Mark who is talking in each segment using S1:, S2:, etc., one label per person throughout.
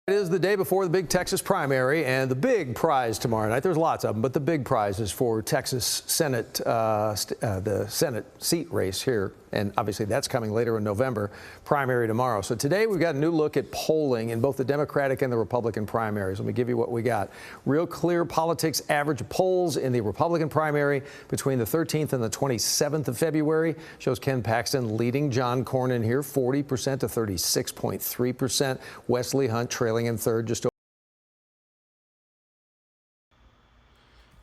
S1: It is the day before the big Texas primary, and the big prize tomorrow night, there's lots of them, but the big prize is for Texas Senate, the Senate seat race here. And obviously that's coming later in November, primary tomorrow. So today we've got a new look at polling in both the Democratic and the Republican primaries. Let me give you what we got. Real Clear Politics average polls in the Republican primary between the 13th and the 27th of February shows Ken Paxton leading John Cornyn here, 40% to 36.3%. Wesley Hunt trailing in third, just over.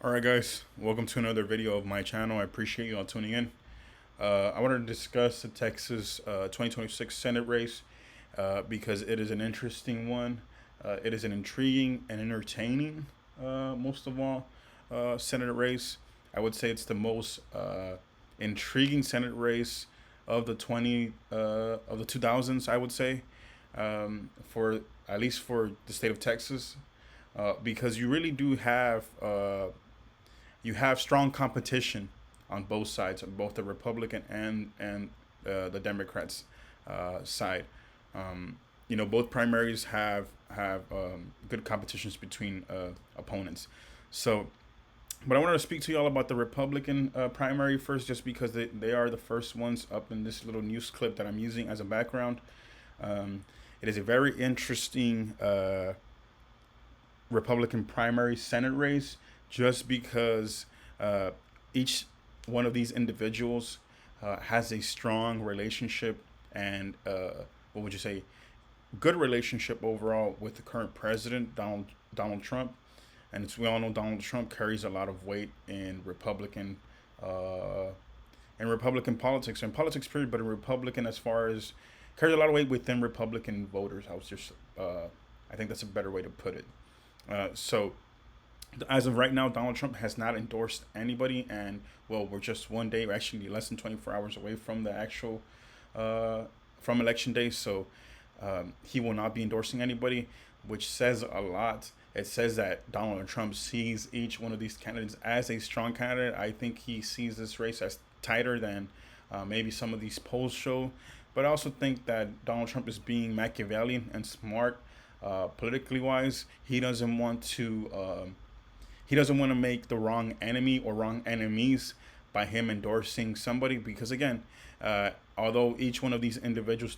S2: All right, guys, welcome to another video of my channel. I appreciate you all tuning in. I wanted to discuss the Texas 2026 Senate race because it is an interesting one. It is an intriguing and entertaining, most of all, Senate race. I would say it's the most intriguing Senate race of the 2000s. I would say, for at least for the state of Texas, because you really do have strong competition on both sides, on both the Republican and the Democrats side. Both primaries have good competitions between opponents. So, but I wanted to speak to you all about the Republican primary first, just because they are the first ones up in this little news clip that I'm using as a background. It is a very interesting Republican primary Senate race, just because each one of these individuals has a strong relationship and what would you say, good relationship overall with the current president, Donald Trump. And as we all know, Donald Trump carries a lot of weight in Republican politics and politics period, but in Republican, as far as carries a lot of weight within Republican voters. I think that's a better way to put it. So as of right now, Donald Trump has not endorsed anybody, and well, we're just one day, we're actually less than 24 hours away from the actual from election day. So he will not be endorsing anybody, which says a lot. It says that Donald Trump sees each one of these candidates as a strong candidate. I think he sees this race as tighter than maybe some of these polls show. But I also think that Donald Trump is being Machiavellian and smart, politically wise. He doesn't want to make the wrong enemy or wrong enemies by him endorsing somebody, because again, although each one of these individuals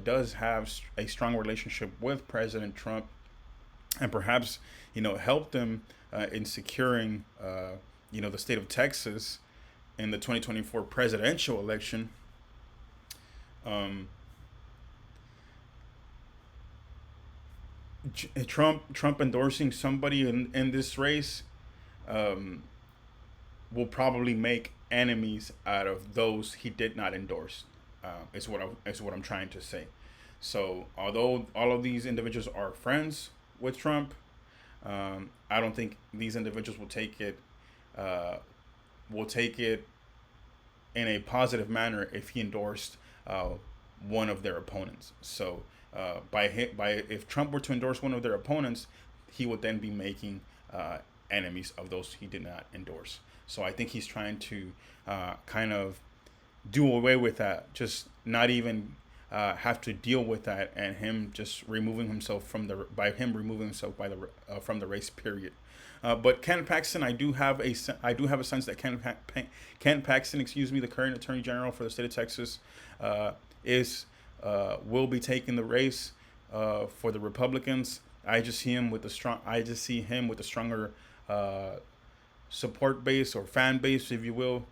S2: does have a strong relationship with President Trump, and perhaps help them in securing the state of Texas in the 2024 presidential election. Trump endorsing somebody in this race will probably make enemies out of those he did not endorse. Is what I'm trying to say. So although all of these individuals are friends with Trump, I don't think these individuals will take it in a positive manner if he endorsed one of their opponents. So if Trump were to endorse one of their opponents, he would then be making enemies of those he did not endorse. So I think he's trying to kind of do away with that, just not even have to deal with that, and him just removing himself from the race period. But Ken Paxton, I do have a sense that Ken Paxton, the current Attorney General for the state of Texas, will be taking the race for the Republicans. I just see him with a stronger support base or fan base, if you will.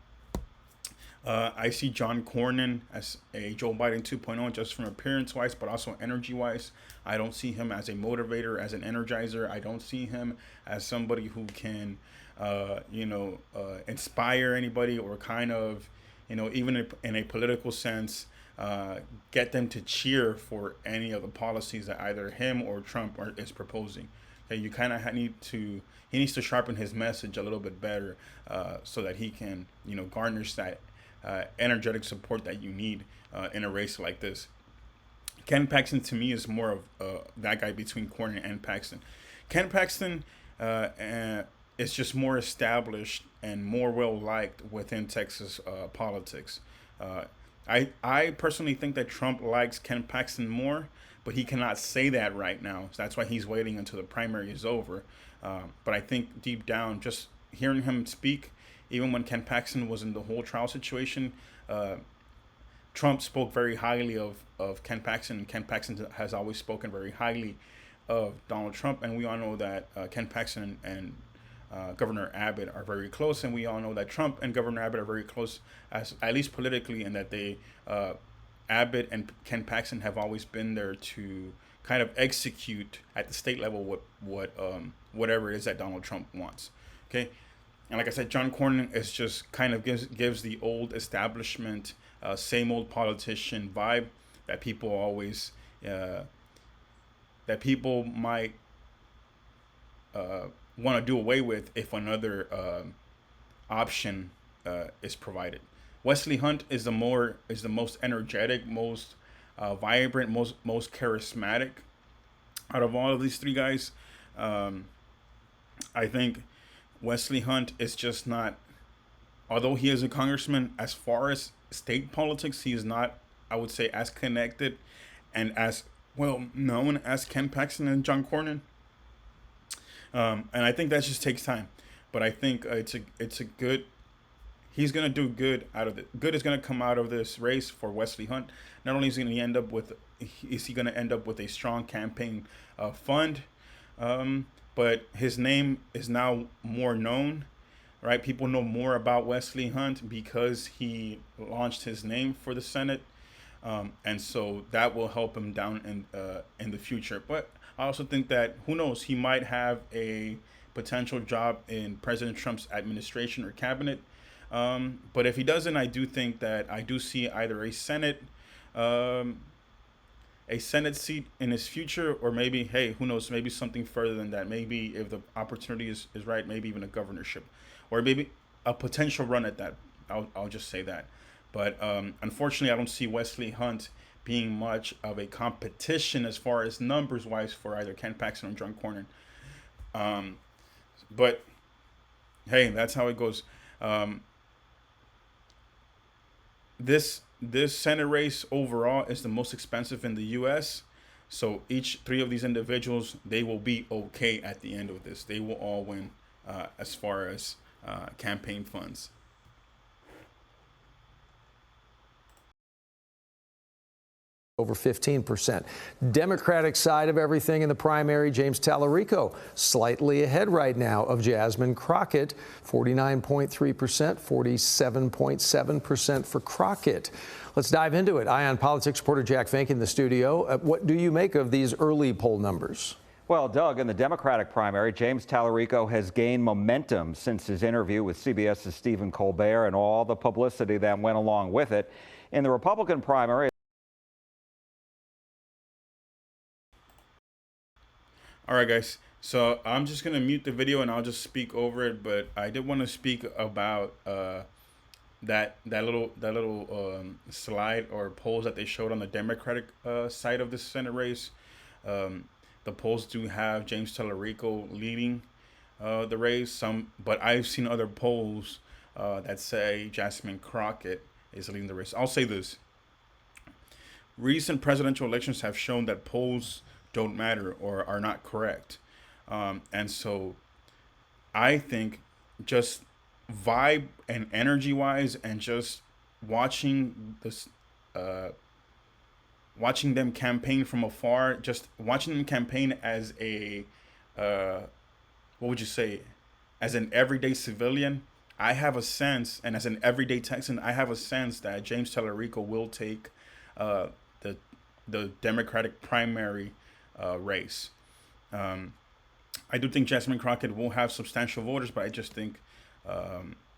S2: I see John Cornyn as a Joe Biden 2.0, just from appearance-wise, but also energy-wise. I don't see him as a motivator, as an energizer. I don't see him as somebody who can, inspire anybody, or kind of, even in a political sense, get them to cheer for any of the policies that either him or Trump is proposing. Okay, you kind of he needs to sharpen his message a little bit better, so that he can, garnish that energetic support that you need in a race like this. Ken Paxton, to me, is more of that guy between Cornyn and Paxton. Ken Paxton is just more established and more well liked within Texas politics. I personally think that Trump likes Ken Paxton more but he cannot say that right now. So that's why he's waiting until the primary is over. But I think deep down, just hearing him speak, even when Ken Paxton was in the whole trial situation, Trump spoke very highly of Ken Paxton, and Ken Paxton has always spoken very highly of Donald Trump. And we all know that Ken Paxton and Governor Abbott are very close, and we all know that Trump and Governor Abbott are very close, as at least politically, and that they Abbott and Ken Paxton have always been there to kind of execute at the state level whatever it is that Donald Trump wants. Okay, and like I said, John Cornyn is just kind of gives the old establishment, same old politician vibe that people always that people might want to do away with if another option is provided. Wesley Hunt is the most energetic, most vibrant, most charismatic out of all of these three guys. I think Wesley Hunt is just not, although he is a congressman, as far as state politics, he is not, I would say, as connected and as well known as Ken Paxton and John Cornyn. And I think that just takes time. But I think it's a good, he's going to do good out of it. Good is going to come out of this race for Wesley Hunt. Not only is he going to end up with a strong campaign fund, but his name is now more known, right? People know more about Wesley Hunt because he launched his name for the Senate. And so that will help him down in the future. But I also think that, who knows, he might have a potential job in President Trump's administration or cabinet. But if he doesn't, I do think that I do see either a Senate seat in his future, or maybe, hey, who knows, maybe something further than that. Maybe if the opportunity is right, maybe even a governorship, or maybe a potential run at that. I'll just say that. But unfortunately, I don't see Wesley Hunt being much of a competition as far as numbers wise for either Ken Paxton or John Cornyn. But hey, that's how it goes. This Senate race overall is the most expensive in the U.S. So each three of these individuals, they will be okay at the end of this. They will all win as far as campaign funds.
S1: Over 15%. Democratic side of everything in the primary, James Tallarico slightly ahead right now of Jasmine Crockett, 49.3%, 47.7% for Crockett. Let's dive into it. Ion Politics reporter Jack Fink in the studio. What do you make of these early poll numbers?
S3: Well, Doug, in the Democratic primary, James Tallarico has gained momentum since his interview with CBS's Stephen Colbert and all the publicity that went along with it. In the Republican primary,
S2: all right, guys. So I'm just gonna mute the video and I'll just speak over it. But I did want to speak about that little slide or polls that they showed on the Democratic side of the Senate race. The polls do have James Tallarico leading the race. But I've seen other polls that say Jasmine Crockett is leading the race. I'll say this: recent presidential elections have shown that polls don't matter or are not correct. And so I think just vibe and energy wise, and just watching this, watching them campaign from afar, just watching them campaign as a, what would you say, as an everyday civilian, I have a sense, and as an everyday Texan, I have a sense that James Tallarico will take the Democratic primary race. I do think Jasmine Crockett will have substantial voters, but I just think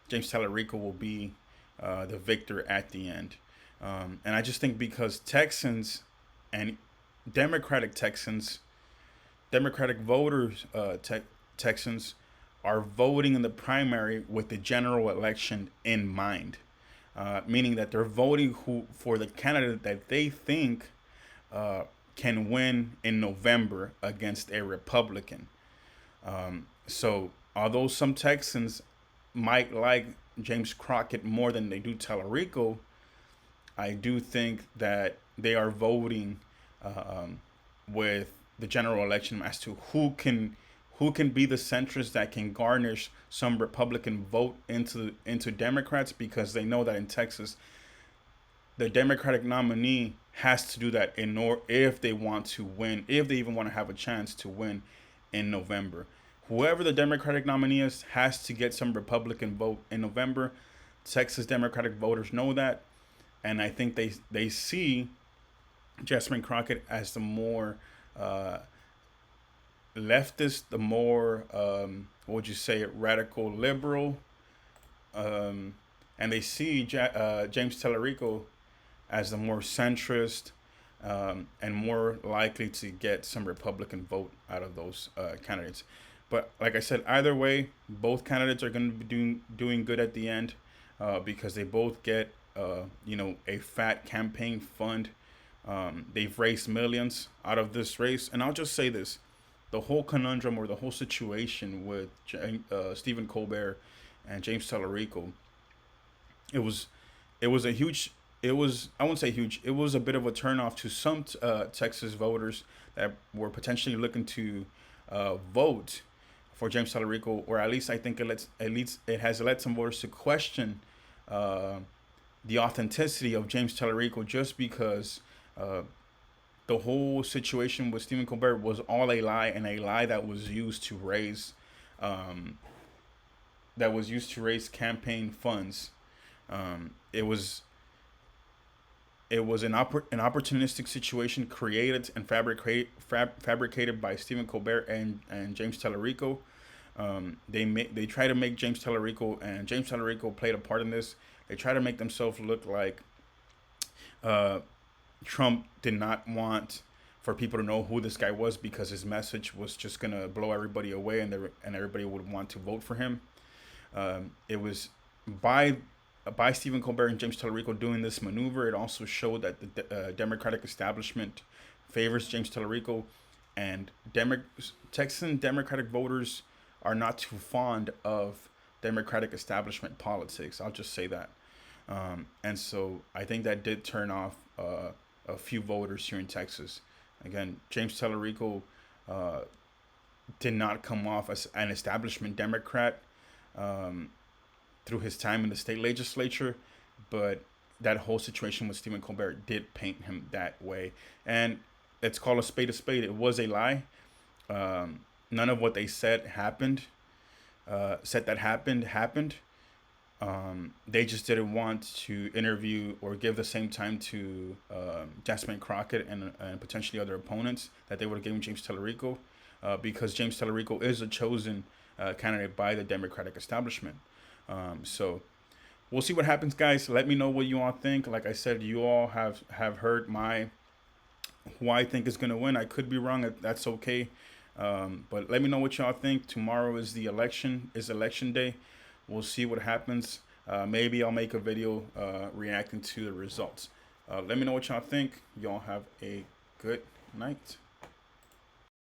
S2: James Tallarico will be the victor at the end. And I just think because Texans and Democratic voters, Texans are voting in the primary with the general election in mind, meaning that they're voting for the candidate that they think can win in November against a Republican. So although some Texans might like James Crockett more than they do Tallarico, I do think that they are voting with the general election as to who can be the centrist that can garnish some Republican vote into Democrats, because they know that in Texas the Democratic nominee has to do that if they want to win, if they even want to have a chance to win in November. Whoever the Democratic nominee is has to get some Republican vote in November. Texas Democratic voters know that, and I think they see Jasmine Crockett as the more leftist, the more what would you say, radical liberal, and they see James Tallarico as the more centrist, and more likely to get some Republican vote out of those candidates. But like I said, either way, both candidates are going to be doing good at the end, because they both get a fat campaign fund. They've raised millions out of this race, and I'll just say this: the whole conundrum or the whole situation with Stephen Colbert and James Tallarico, it was a huge. It was, I won't say huge. It was a bit of a turnoff to some Texas voters that were potentially looking to vote for James Tallarico, or at least I think it has led some voters to question the authenticity of James Tallarico, just because the whole situation with Stephen Colbert was all a lie, and a lie that was used to raise campaign funds. It was an opportunistic situation created and fabricated by Stephen Colbert and James Tallarico. They try to make James Tallarico, and James Tallarico played a part in this. They try to make themselves look like Trump did not want for people to know who this guy was, because his message was just gonna blow everybody away, and everybody would want to vote for him. It was by Stephen Colbert and James Tallarico doing this maneuver. It also showed that the Democratic establishment favors James Tallarico, and Texan Democratic voters are not too fond of Democratic establishment politics. I'll just say that. And so I think that did turn off a few voters here in Texas. Again, James Tallarico did not come off as an establishment Democrat through his time in the state legislature, but that whole situation with Stephen Colbert did paint him that way. And let's call a spade a spade. It was a lie. None of what they said happened. Happened. They just didn't want to interview or give the same time to Jasmine Crockett and potentially other opponents that they would have given James Tallarico, because James Tallarico is a chosen candidate by the Democratic establishment. So we'll see what happens, guys. Let me know what you all think. Like I said, you all have heard who I think is going to win. I could be wrong. That's okay. But let me know what y'all think. Tomorrow is election day. We'll see what happens. Maybe I'll make a video reacting to the results. Let me know what y'all think. Y'all have a good night.